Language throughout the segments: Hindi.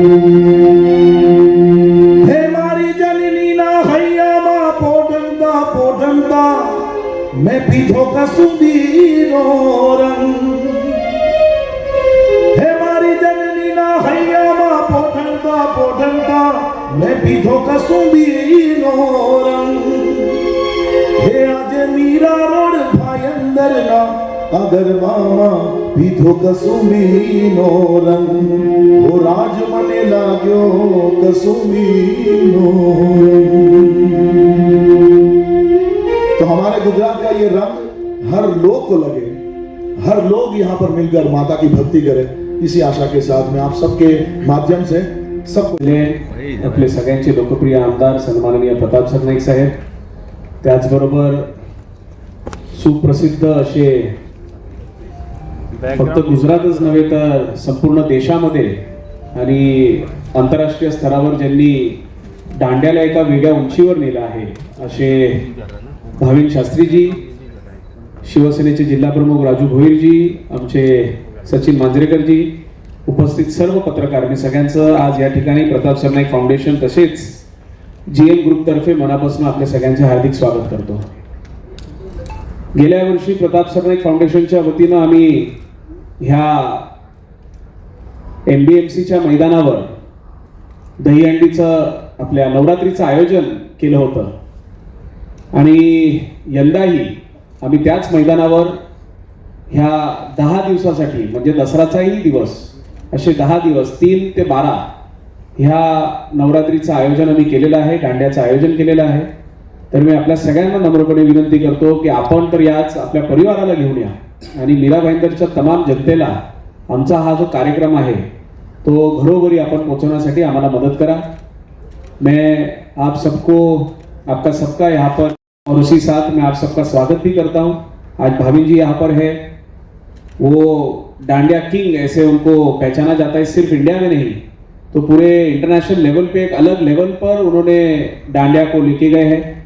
हे मारी जननी ना हैया मा पोटंता मैं पीठो कसुंदी रंग। हे मारी जननी ना हैया मा पोटंता मैं पीठो कसुंदी रंग। हे आज मीरा रोड भायंदर ना अगर मामा पीठो कसुंदी नो रंग। वो राज मने लाग्यो कसुंदी नो रंग। तो हमारे गुजरात का ये रंग हर लोग को लगे, हर लोग यहाँ पर मिलकर माता की भक्ती करें, इसी आशा के साथ में आप सबके माध्यम से सबको आपले सगळ्यांचे लोकप्रिय आमदार सन्माननीय प्रताप सरनाईक साहेब, त्याचबरोबर सुप्रसिद्ध असे फक्त गुजरातच नव्हे तर संपूर्ण देशामध्ये आणि आंतरराष्ट्रीय स्तरावर ज्यांनी दांड्याला एका वेगळ्या उंचीवर नेलं आहे असे भाविन शास्त्रीजी, शिवसेनेचे जिल्हा प्रमुख राजू भोईरजी, आमचे सचिन मांजरेकरजी, उपस्थित सर्व पत्रकार सगळ्यांचं आज या ठिकाणी प्रताप सरनाईक फाउंडेशन तसेच जीएम ग्रुप तर्फे मनापासून आपल्या सगळ्यांचे हार्दिक स्वागत करतो। गेल्या वर्षी प्रताप सरनाईक फाउंडेशनच्या वतीनं आम्ही ह्या एमबीएमसीच्या मैदानावर दहीहंडीचं आपल्या नवरात्रीचं आयोजन केलं होतं आणि यंदाही आम्ही त्याच मैदानावर ह्या 10 दिवसासाठी म्हणजे दसराचाही दिवस असे 10 दिवस 3 ते 12 ह्या नवरात्रीचं आयोजन आम्ही केलेलं आहे, दांड्याचं आयोजन केलेलं आहे। तर मी आपल्या सगळ्यांना नम्रपणे विनंती करतो की आपण तर याच आपल्या परिवाराला घेऊन या आणि मीरा भाईंदरच्या तमाम जनतेला आमचा हा जो कार्यक्रम आहे तो घरोघरी आपण पोहोचवण्यासाठी आम्हाला मदत करा। मैं आप सबको आपका सबका यहाँ पर और उसी साथ मैं आप सबका स्वागत भी करता हूँ। आज भाविन जी यहाँ पर है, वो डांडिया किंग ऐसे उनको पहचाना जाता है, सिर्फ इंडिया में नहीं तो पूरे इंटरनेशनल लेवल पे एक अलग लेवल पर उन्होंने डांडिया को लेके गए हैं।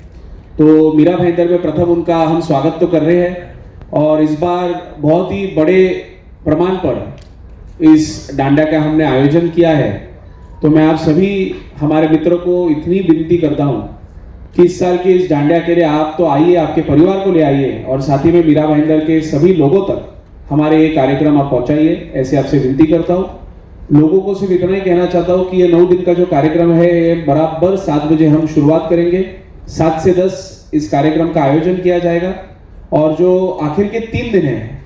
तो मीरा भाईंदर में प्रथम उनका हम स्वागत तो कर रहे हैं और इस बार बहुत ही बड़े प्रमाण पर इस डांडिया का हमने आयोजन किया है। तो मैं आप सभी हमारे मित्रों को इतनी विनती करता हूँ कि इस साल के इस डांडिया के लिए आप तो आइए, आपके परिवार को ले आइए और साथ ही में मीरा भाईंदर के सभी लोगों तक हमारे ये कार्यक्रम आप पहुंचाइए, ऐसे आपसे विनती करता हूँ। लोगों को सिर्फ इतना ही कहना चाहता हूँ कि ये 9 दिन का जो कार्यक्रम है ये बराबर 7 बजे हम शुरुआत करेंगे, 7 से 10 इस कार्यक्रम का आयोजन किया जाएगा और जो आखिर के 3 दिन है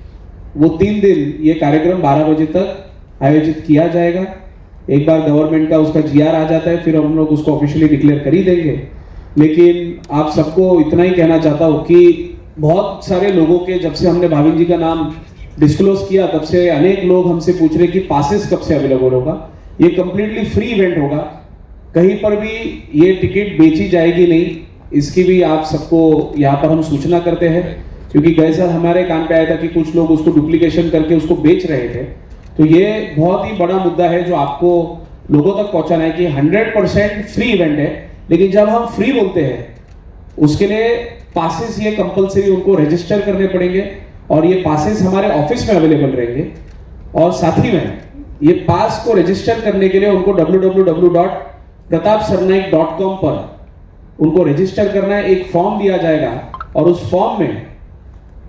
वो 3 दिन ये कार्यक्रम 12 बजे तक आयोजित किया जाएगा। एक बार गवर्नमेंट का उसका जीआर आ जाता है फिर हम लोग उसको ऑफिशियली डिक्लेयर कर ही देंगे। लेकिन आप सबको इतना ही कहना चाहता हूँ कि बहुत सारे लोगों के जब से हमने भाविन जी का नाम डिस्क्लोज किया तब से अनेक लोग हमसे पूछ रहे कि पासेस कब से अवेलेबल होगा। ये कंप्लीटली फ्री इवेंट होगा, कहीं पर भी ये टिकट बेची जाएगी नहीं, इसकी भी आप सबको यहाँ पर हम सूचना करते हैं। क्योंकि गए साल हमारे कान पे आया था कि कुछ लोग उसको डुप्लीकेशन करके उसको बेच रहे थे। तो ये बहुत ही बड़ा मुद्दा है जो आपको लोगों तक पहुंचाना है कि 100% फ्री इवेंट है। लेकिन जब हम फ्री बोलते हैं उसके लिए पासेस ये कंपलसरी उनको रजिस्टर करने पड़ेंगे और ये पासेस हमारे ऑफिस में अवेलेबल रहेंगे। और साथ ही में ये पास को रजिस्टर करने के लिए उनको www.pratapsarnaik.com पर उनको रजिस्टर करना है। एक फॉर्म दिया जाएगा और उस फॉर्म में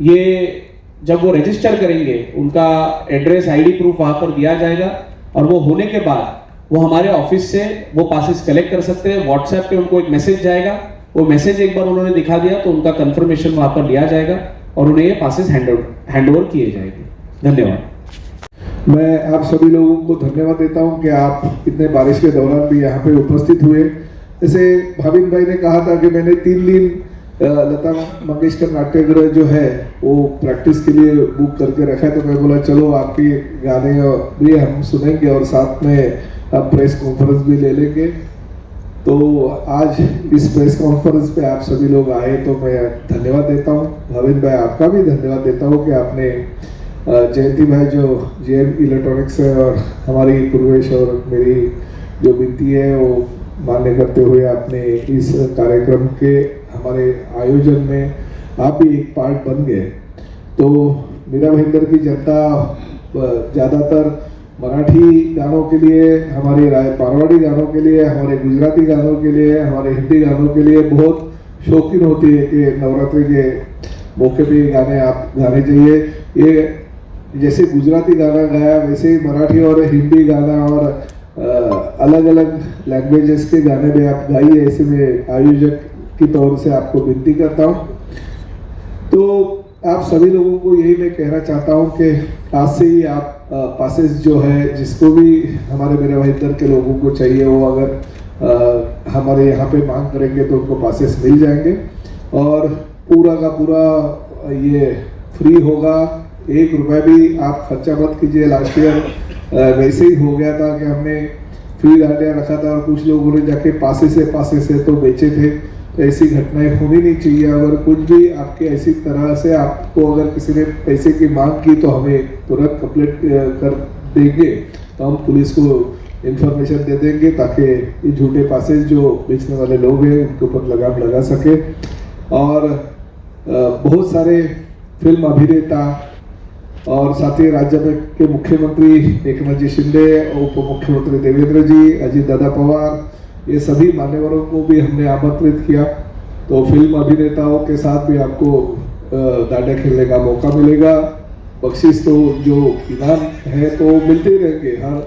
ये जब वो रजिस्टर करेंगे उनका एड्रेस आईडी प्रूफ वहां पर दिया जाएगा और वो होने के बाद वो हमारे ऑफिस से वो पासेस कलेक्ट कर सकते हैं। व्हाट्सएप पे उनको एक मैसेज जाएगा, वो मैसेज एक बार उन्होंने दिखा दिया तो उनका कंफर्मेशन वहां पर लिया जाएगा और उन्हें ये पासेस हैंडओवर किए जाएंगे। धन्यवाद। मैं आप सभी लोगों को धन्यवाद देता हूं कि आप इतने बारिश के दौरान भी यहाँ पे उपस्थित हुए। जैसे भाविन भाई ने कहा था कि मैंने 3 दिन लता मंगेशकर नाट्यगृह जो है वो प्रैक्टिस के लिए बुक करके रखा है। तो मैं बोला चलो आपके गाने भी हम सुनेंगे और साथ में प्रेस कॉन्फ्रेंस भी ले लेंगे। तो आज इस प्रेस कॉन्फ्रेंस पे आप सभी लोग आए तो मैं धन्यवाद देता हूँ। भाविन भाई आपका भी धन्यवाद देता हूँ कि आपने जयंती भाई जो जेएम इलेक्ट्रॉनिक्स है और हमारी पूर्वेश और मेरी जो विनती है वो मान्य करते हुए आपने इस कार्यक्रम के हमारे आयोजन में आप भी एक पार्ट बन गए। तो मीरा भाईंदर की जनता ज़्यादातर मराठी गानों के लिए, हमारे मारवाड़ी गानों के लिए, हमारे गुजराती गानों के लिए, हमारे हिंदी गानों के लिए बहुत शौकीन होती है कि नवरात्रि के मौके पे ये गाने आप गाने चाहिए। ये जैसे गुजराती गाना गाया वैसे ही मराठी और हिंदी गाना और अलग अलग लैंग्वेजेस के गाने भी आप गाइए, ऐसे में आयोजक की तौर से आपको विनती करता हूँ। तो आप सभी लोगों को यही मैं कहना चाहता हूँ कि आज से ही आप पासेस जो है, जिसको भी हमारे मेरे भाईदर के लोगों को चाहिए, वो अगर हमारे यहाँ पे मांग करेंगे तो उनको पासेस मिल जाएंगे और पूरा का पूरा ये फ्री होगा। 1 रुपया भी आप खर्चा मत कीजिए। लास्ट ईयर वैसे ही हो गया था कि हमने फ्री डांडिया रखा था और कुछ लोगों ने जाके पासे से तो बेचे थे। तो ऐसी घटनाएं होनी नहीं चाहिए। अगर कुछ भी आपके ऐसी तरह से आपको अगर किसी ने पैसे की मांग की तो हमें तुरंत कंप्लेंट कर देंगे, तो हम पुलिस को इंफॉर्मेशन दे देंगे ताकि ये झूठे पासेस जो बेचने वाले लोग हैं उनके ऊपर लगाम लगा सके। और बहुत सारे फिल्म अभिनेता और साथ ही राज्य में के मुख्यमंत्री एकनाथ जी शिंदे, उप मुख्यमंत्री देवेंद्र जी, अजीत दादा पवार, ये सभी मान्यवरों को भी हमने आमंत्रित किया। तो फिल्म अभिनेताओं के साथ भी आपको डांडिया खेलने का मौका मिलेगा। बख्शीश तो जो इनाम है तो मिलते रहेंगे, हर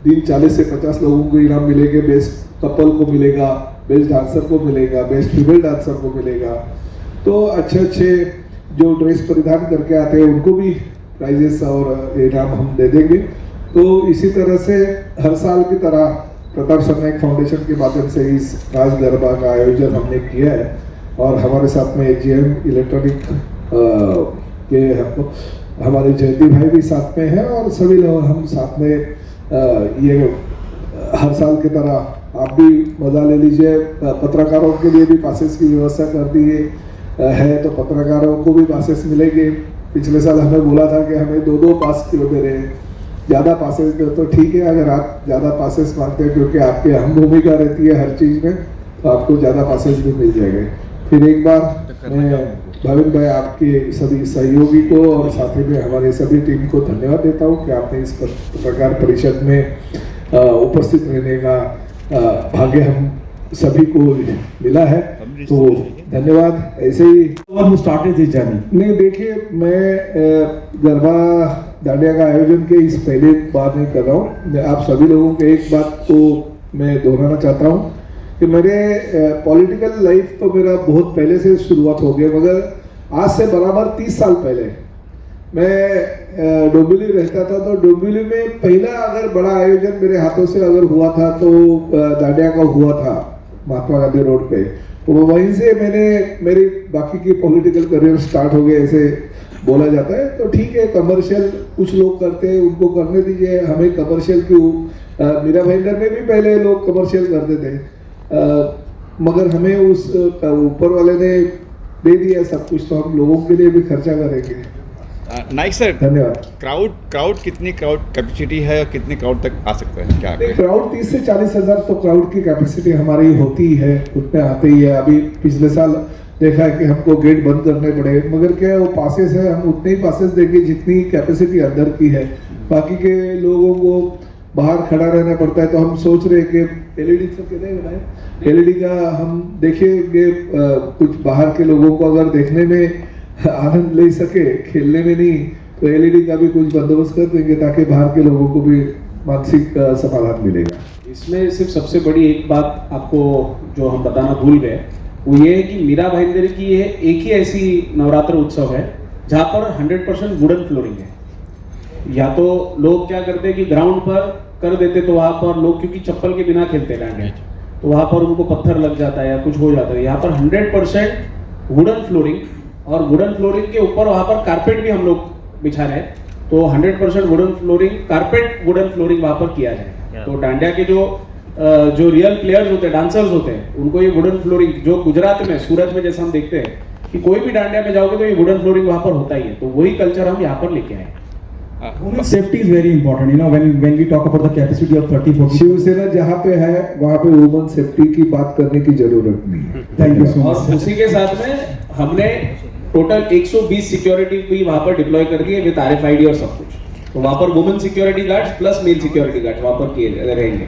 दिन 40 से 50 लोगों को इनाम मिलेंगे। बेस्ट कपल को मिलेगा, बेस्ट डांसर को मिलेगा, बेस्ट फीमेल डांसर को मिलेगा। तो अच्छे जो ड्रेस परिधान करके आते हैं उनको भी प्राइजेस और इनाम हम दे देंगे। तो इसी तरह से हर साल की तरह प्रताप सरनाइक फाउंडेशन के माध्यम से इस राज गरबा का आयोजन हमने किया है और हमारे साथ में GM इलेक्ट्रॉनिक के हमारे जयंती भाई भी साथ में हैं और सभी लोग हम साथ में ये हर साल की तरह आप भी मजा ले लीजिए। पत्रकारों के लिए भी पासेस की व्यवस्था कर दी है, तो पत्रकारों को भी पासेस मिलेंगे। पिछले साल हमें बोला था कि हमें 2-2 पास क्यों दे रहे हैं, ज़्यादा पासेस दो तो ठीक है। अगर आप ज़्यादा पासेस मांगते हैं क्योंकि आपकी अहम भूमिका रहती है हर चीज़ में, तो आपको ज़्यादा पासेस भी मिल जाएंगे। फिर एक बार मैं भाविन भाई आपके सभी सहयोगी को और साथ ही में हमारे सभी टीम को धन्यवाद देता हूँ कि आपने इस पत्रकार परिषद में उपस्थित रहने का भाग्य हम सभी को मिला है। तो धन्यवाद। ऐसे ही नहीं, देखिए मैं गरबा डांडिया का आयोजन के इस पहले बार नहीं कर रहा हूँ। आप सभी लोगों के एक बात को मैं दोहराना चाहता हूँ कि मेरे पॉलिटिकल लाइफ तो मेरा बहुत पहले से शुरुआत हो गया, मगर आज से बराबर 30 साल पहले मैं डोंबिवली रहता था। तो डोंबिवली में पहला अगर बड़ा आयोजन मेरे हाथों से अगर हुआ था तो डांडिया का हुआ था महात्मा गांधी रोड पे। तो वहीं से मेरी बाकी की पॉलिटिकल करियर स्टार्ट हो गए, ऐसे बोला जाता है। तो ठीक है, कमर्शियल कुछ लोग करते हैं, उनको करने दीजिए, हमें कमर्शियल क्यों। मीरा भाईंदर में भी पहले लोग कमर्शियल करते थे, मगर हमें उस ऊपर वाले ने दे दिया सब कुछ, तो हम लोगों के लिए भी खर्चा करेंगे। नाइक सर, धन्यवाद। क्राउड कितनी क्राउड कैपेसिटी है, कितने क्राउड तक आ सकते हैं क्या? क्राउड 30 से 40 हजार तो क्राउड की कैपेसिटी हमारी होती है, उतने आते ही है। अभी पिछले साल देखा है कि हमको गेट बंद करने पड़े, मगर क्या वो पासेस है, हम उतने ही पासेस देंगे जितनी कैपेसिटी अंदर की है। बाकी के लोगों को बाहर खड़ा रहना पड़ता है। तो हम सोच रहे हैं कि LED तो कहते हैं LED का हम देखेंगे, कुछ बाहर के लोगों को अगर देखने में आनंद ले सके, खेलने में नहीं, तो LED का भी कुछ बंदोबस्त कर देंगे ताकि बाहर के लोगों को भी मानसिक समाधान मिलेगा। इसमें सिर्फ सबसे बड़ी एक बात आपको जो हम बताना भूल गए, वो ये है कि मीरा भाईंदर की ये एक ही ऐसी नवरात्र उत्सव है जहाँ पर 100% वुडन फ्लोरिंग है। या तो लोग क्या करते हैं कि ग्राउंड पर कर देते, तो वहाँ पर लोग क्योंकि चप्पल के बिना खेलते डांडिया, तो वहाँ पर उनको पत्थर लग जाता है या कुछ हो जाता है। यहाँ पर 100% वुडन फ्लोरिंग, और वुडन फ्लोरिंग के ऊपर वहाँ पर कारपेट भी हम लोग बिछा रहे हैं। तो 100% wooden flooring, carpet wooden flooring वहाँ पर किया जाए। तो डांडिया के जो रियल प्लेयर्स होते हैं, डांसर्स होते हैं, उनको ये वुडन फ्लोरिंग, जो गुजरात में सूरत में जैसा हम देखते हैं कि कोई भी डांडिया में जाओगे तो ये वुडन फ्लोरिंग वहाँ पर होता ही है। तो वही कल्चर हम यहाँ पर लेके आए। Safety is very important, you know, when we talk about the capacity of 30-40. Shiv Sena जहाँ पे है वहाँ पे वुमन सेफ्टी की बात करने की जरूरत नहीं है। Thank you so much. और उसी के साथ में हमने टोटल 120 सिक्योरिटी भी वहाँ पर डिप्लॉय कर दी है विद RFID और सब कुछ। तो वहाँ पर women security guards plus male security guards वहाँ पर किए रहेंगे।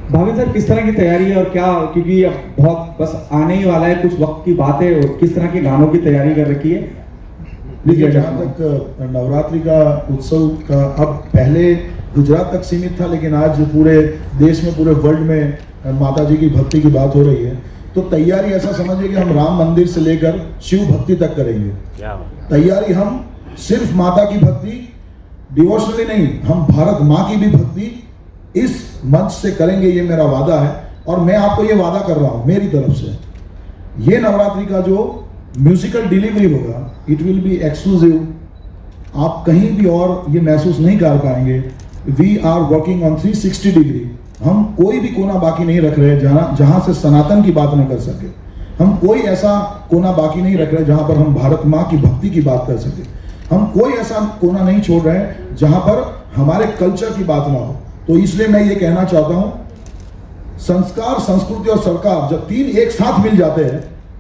भाविन सर, किस तरह की तैयारी है और क्या, क्योंकि अब बहुत बस आने ही वाला है, कुछ वक्त की बात है, और किस तरह के गानों की तैयारी कर रखी है? देखिए, जहाँ तक नवरात्रि का उत्सव का, अब पहले गुजरात तक सीमित था, लेकिन आज पूरे देश में, पूरे वर्ल्ड में माता जी की भक्ति की बात हो रही है। तो तैयारी ऐसा समझिए कि हम राम मंदिर से लेकर शिव भक्ति तक करेंगे। तैयारी हम सिर्फ माता की भक्ति डिवोशनली नहीं, हम भारत माँ की भी भक्ति इस मंच से करेंगे, ये मेरा वादा है। और मैं आपको ये वादा कर रहा हूँ मेरी तरफ से, ये नवरात्रि का जो म्यूजिकल डिलीवरी होगा, इट विल बी एक्सक्लूसिव। आप कहीं भी और ये महसूस नहीं कर पाएंगे। We are working on 360 degree. हम कोई भी कोना बाकी नहीं रख रहे जहां से सनातन की बात न कर सके। हम कोई ऐसा कोना बाकी नहीं रख रहे जहां पर हम भारत माँ की भक्ति की बात कर सके। हम कोई ऐसा कोना नहीं छोड़ रहे हैं जहां पर हमारे कल्चर की बात ना हो। तो इसलिए मैं ये कहना चाहता हूं, संस्कार, संस्कृति और सरकार जब तीन एक साथ मिल जाते हैं,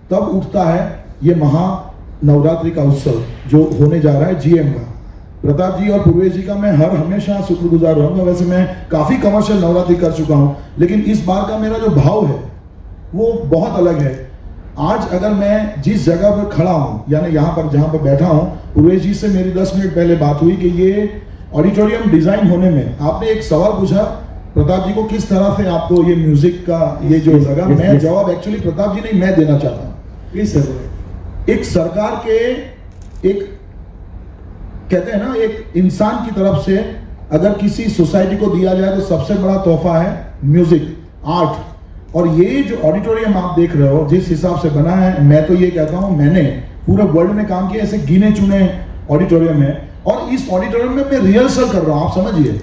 तब उठता है ये महा नवरात्रि का उत्सव जो होने जा रहा है जीएम का। प्रताप जी और पूर्वेश जी का मैं हमेशा शुक्रगुजार रहूंगा। वैसे मैं काफी कमर्शियल नवरात्रि कर चुका हूं, लेकिन इस बार का मेरा जो भाव है वो बहुत अलग है। आज अगर मैं जिस जगह पर खड़ा हूं, यानी यहाँ पर जहां पर बैठा हूं, पूर्वेश जी से मेरी 10 मिनट पहले बात हुई कि ये ऑडिटोरियम डिजाइन होने में, आपने एक सवाल पूछा प्रताप जी को, किस तरह से आपको ये म्यूजिक का ये जो लगा, मैं जवाब एक्चुअली प्रताप जी नहीं मैं देना चाहता हूँ। Please sir. एक सरकार के, एक कहते हैं ना, एक इंसान की तरफ से अगर किसी सोसाइटी को दिया जाए तो सबसे बड़ा तोहफा है म्यूजिक, आर्ट। और ये जो ऑडिटोरियम आप देख रहे हो जिस हिसाब से बना है, मैं तो ये कहता हूं, मैंने पूरे वर्ल्ड में काम किया, ऐसे गिने चुने ऑडिटोरियम है। और इस ऑडिटोरियम में मैं रिहर्सल कर रहा हूं, आप समझिए,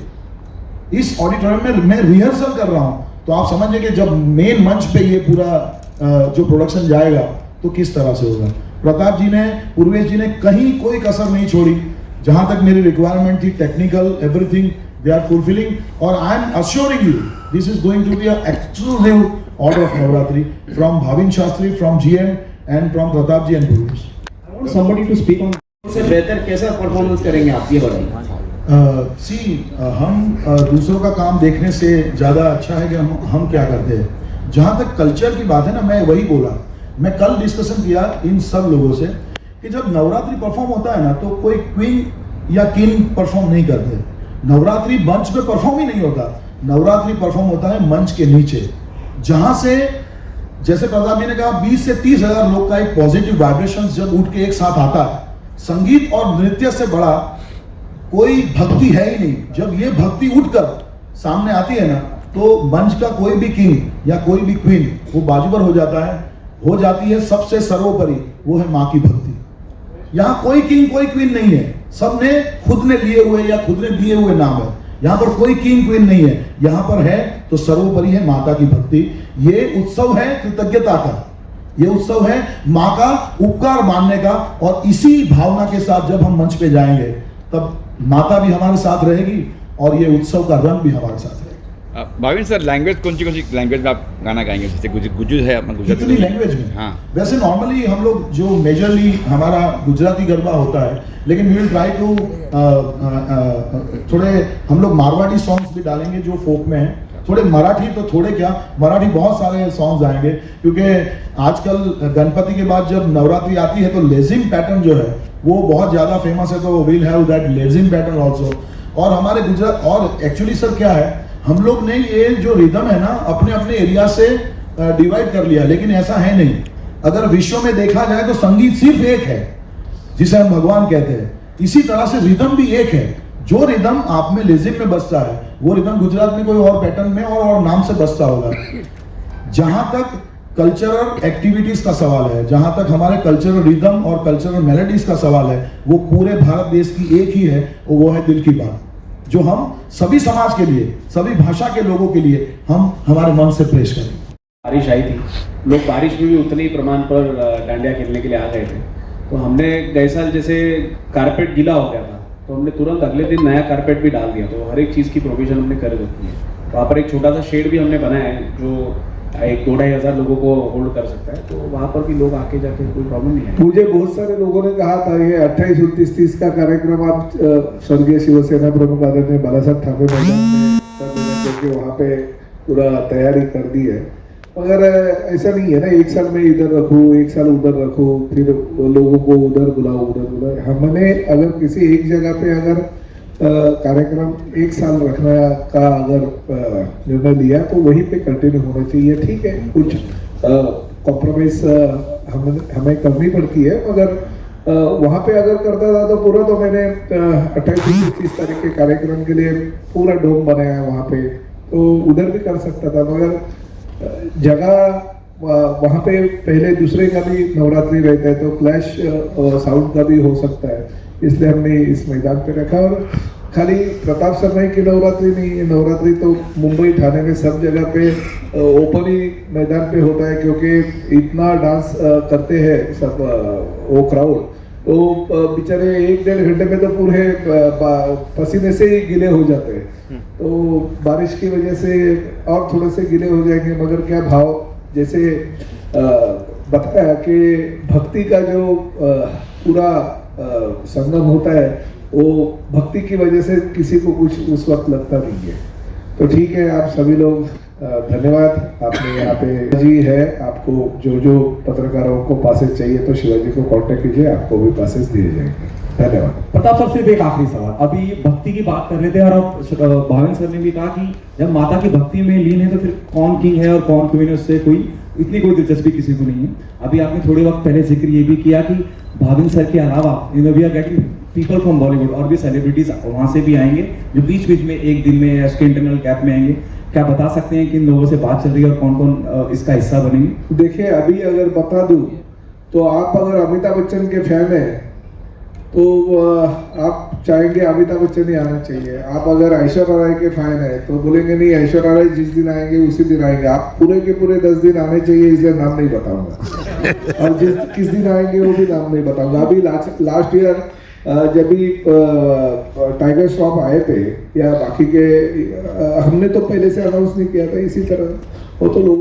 इस ऑडिटोरियम में मैं रिहर्सल कर रहा हूं। तो आप समझिए कि जब मेन मंच पे ये पूरा जो प्रोडक्शन जाएगा तो किस तरह से होगा। प्रताप जी ने, पूर्वेश जी ने कहीं कोई कसर नहीं छोड़ी। जहां तक मेरी रिक्वायरमेंट थी, technical everything they are fulfilling. और I am assuring you this is going to be a exclusive order of Navratri from Bhavin Shastri, from GM and from Pratap ji and Purvesh. I want somebody to speak on. उससे बेहतर कैसा परफॉर्मेंस करेंगे आप, ये बताइए। हम दूसरों का काम देखने से ज़्यादा अच्छा है कि हम क्या करते हैं। जहाँ तक कल्चर की बात है ना, मैं वही बोला, मैं कल डिस्कशन किया इन सब लोगों से कि जब नवरात्रि परफॉर्म होता है ना, तो कोई क्वीन या किंग परफॉर्म नहीं करते। नवरात्रि मंच पे परफॉर्म ही नहीं होता, नवरात्रि परफॉर्म होता है मंच के नीचे, जहाँ से, जैसे प्रताप जी ने कहा, 20 से 30 हजार लोग का एक पॉजिटिव वाइब्रेशन जब उठ के एक साथ आता है। संगीत और नृत्य से बड़ा कोई भक्ति है ही नहीं। जब ये भक्ति उठकर सामने आती है ना, तो मंच का कोई भी किंग या कोई भी क्वीन वो बाजूबर हो जाता है, हो जाती है। सबसे सर्वोपरि वो है माँ की भक्ति। यहाँ कोई किंग कोई क्वीन नहीं है, सबने खुद ने लिए हुए या खुद ने दिए हुए नाम है। यहाँ पर कोई किंग क्वीन नहीं है, यहाँ पर है तो सर्वोपरि है माता की भक्ति। ये उत्सव है कृतज्ञता का, ये उत्सव है माँ का उपकार मानने का। और इसी भावना के साथ जब हम मंच पे जाएंगे, तब माता भी हमारे साथ रहेगी और ये उत्सव का रंग भी हमारे साथ रहेगा। भाविन सर, लैंग्वेज कौन सी लैंग्वेज में आप गाना गाएंगे? जैसे गुजू है अपना, गुजराती कितनी लैंग्वेज में? हाँ, वैसे नॉर्मली हम लोग जो मेजरली हमारा गुजराती गरबा होता है, लेकिन वी विल ट्राई टू थोड़े हम लोग मारवाड़ी सॉन्ग्स भी डालेंगे जो फोक में है, थोड़े मराठी, तो थोड़े क्या मराठी बहुत सारे सॉन्ग्स आएंगे, क्योंकि आजकल गणपति के बाद जब नवरात्रि आती है तो लेजिम पैटर्न जो है वो बहुत ज़्यादा फेमस है, तो we'll have that lezim pattern also. और हमारे गुजरात, और एक्चुअली सर क्या है, हम लोग ने ये जो रिदम है ना अपने अपने एरिया से डिवाइड कर लिया, लेकिन ऐसा है नहीं। अगर विश्व में देखा जाए तो संगीत सिर्फ एक है जिसे हम भगवान कहते हैं, इसी तरह से रिदम भी एक है। जो रिदम आप में लेजिम में बसता है, वो रिदम गुजरात में कोई और पैटर्न में और नाम से बसता होगा। जहां तक कल्चरल एक्टिविटीज का सवाल है, जहां तक हमारे कल्चरल रिदम और कल्चरल मेलोडीज का सवाल है, वो पूरे भारत देश की एक ही है, और वो है दिल की बात, जो हम सभी समाज के लिए, सभी भाषा के लोगों के लिए हम हमारे मन से प्रेस करें। बारिश आई थी, लोग बारिश में भी उतने ही प्रमाण पर डांडिया खेलने के लिए आ गए थे। तो हमने गए साल जैसे कारपेट गीला हो गया था, तो हमने तुरंत अगले दिन नया कारपेट भी डाल दिया। तो हर एक चीज़ की प्रोविजन हमने कर रखी है। वहाँ पर एक छोटा सा शेड भी हमने बनाया है, जो एक 2-2,500 लोगों को होल्ड कर सकता है, तो वहाँ पर भी लोग आके जाके कोई प्रॉब्लम नहीं है। मुझे बहुत सारे लोगों ने कहा था ये 28, 29, 30 का कार्यक्रम आप स्वर्गीय शिवसेना प्रमुख आदरणीय बालासाहब ठाकरे मैदान में कर देना, क्योंकि वहाँ पे पूरा तैयारी कर दी है। मगर ऐसा नहीं है ना, एक साल में इधर रखूँ, एक साल उधर रखूँ, फिर लोगों को उधर बुलाओ, उधर बुलाओ। हमने अगर किसी एक जगह पे अगर कार्यक्रम एक साल रखने का अगर निर्णय लिया तो वहीं पे कंटिन्यू होना चाहिए। ठीक है, कुछ कॉम्प्रोमाइज हमें करनी पड़ती है, मगर वहाँ पे अगर करता था तो पूरा तो मैंने 28-30 तारीख के कार्यक्रम के लिए पूरा डोम बनाया है वहाँ पे, तो उधर भी कर सकता था। मगर जगह वहाँ पे पहले दूसरे का भी नवरात्रि रहता है, तो क्लैश साउंड का भी हो सकता है, इसलिए हमने इस मैदान पे रखा। और खाली प्रताप शर्मा की नवरात्रि नहीं, ये नवरात्रि तो मुंबई ठाणे में सब जगह पे ओपन ही मैदान पे होता है, क्योंकि इतना डांस करते हैं सब वो क्राउड, तो बेचारे 1-1.5 घंटे में तो पूरे पसीने से ही गीले हो जाते हैं। तो बारिश की वजह से और थोड़े से गीले हो जाएंगे, मगर क्या भाव जैसे बताया कि भक्ति का जो पूरा संगम होता है, वो भक्ति की वजह से किसी को कुछ उस वक्त लगता नहीं है। तो ठीक है, आप सभी लोग धन्यवाद। आपने यहाँ पे जी है, आपको जो पत्रकारों को पासेज चाहिए तो शिवाजी को कांटेक्ट कीजिए, आपको भी पासेज दिए जाएंगे। धन्यवाद। प्रताप सर, सिर्फ एक आखिरी सवाल, अभी भक्ति की बात कर रहे थे और अब भाविन सर ने भी कहा कि जब माता की भक्ति में लीन है तो फिर कौन किंग है और कौन क्वीन है, उससे कोई दिलचस्पी किसी को नहीं है। अभी आपने थोड़े वक्त पहले जिक्र ये भी किया कि भाविन सर के अलावा we are getting people from Bollywood, और भी सेलिब्रिटीज वहां से भी आएंगे जो बीच बीच में एक दिन में या उसके इंटरनल गैप में आएंगे। क्या बता सकते हैं कि इन लोगों से बात चल रही है और कौन कौन इसका हिस्सा बनेंगे? देखिए, अभी अगर बता दूं तो आप अगर अमिताभ बच्चन के फैन हैं तो आप चाहेंगे अमिताभ बच्चन ही आना चाहिए। आप अगर ऐश्वर्या राय के फैन है तो बोलेंगे नहीं, ऐश्वर्या राय जिस दिन आएंगे उसी दिन आएंगे। आप पूरे के पूरे 10 दिन आने चाहिए, इसलिए नाम नहीं बताऊंगा। और किस दिन आएंगे वो भी नाम नहीं बताऊंगा। अभी लास्ट ईयर जब भी टाइगर श्रॉफ आए थे या बाकी के, हमने तो पहले से अनाउंस नहीं किया था, इसी तरह वो तो लोग